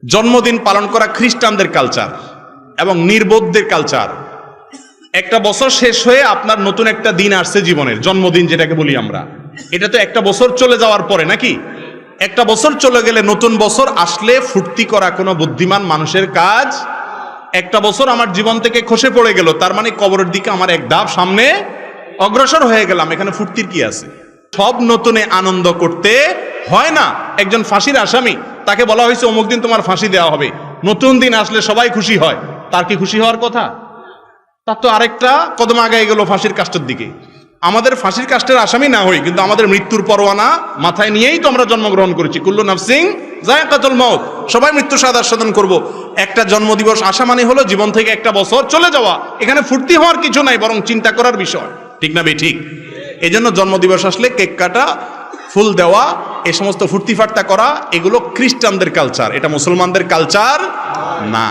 জন্মদিন পালন করা খ্রিস্টানদের কালচার এবং নির্বোধদের কালচার। একটা বছর শেষ হয়ে আপনার নতুন একটা দিন আসছে জীবনের, জন্মদিন যেটাকে বলি আমরা। এটা তো একটা বছর চলে যাওয়ার পরে নাকি? একটা বছর চলে গেলে নতুন বছর আসলে ফুর্তি করা কোনো বুদ্ধিমান মানুষের কাজ। একটা বছর আমার জীবন থেকে খসে পড়ে গেল, তার মানে কবরের দিকে আমার এক ধাপ সামনে অগ্রসর হয়ে গেলাম, এখানে ফুর্তির কি আছে? সব নতুনে আনন্দ করতে হয় না। একজন ফাঁসির আসামি, তাকে বলা হয়েছে অমুক দিন তোমার ফাঁসি দেওয়া হবে, নতুন দিন আসলে সবাই খুশি হয়, তার কি খুশি হওয়ার কথা? তার তো আরেকটা কদম আগায় গেল ফাঁসির কাষ্ঠের দিকে। আমাদের ফাঁসির কাষ্ঠের আসামি না হই, কিন্তু আমাদের মৃত্যুর পরোয়ানা মাথায় নিয়েই তো আমরা জন্মগ্রহণ করেছি। কুল্লু নাফসিন যায়কাতুল মউত, সবাই মৃত্যু স্বাদ আস্বাদন করব। একটা জন্মদিবস আসা মানে হলো জীবন থেকে একটা বছর চলে যাওয়া। এখানে ফুর্তি হওয়ার কিছু নাই, বরং চিন্তা করার বিষয়, ঠিক না ঠিক? এই জন্য জন্মদিবস আসলে কেক কাটা, ফুল দেওয়া, এই সমস্ত ফুর্তি ফার্তা করা, এগুলো খ্রিস্টানদের কালচার, এটা মুসলমানদের কালচার না।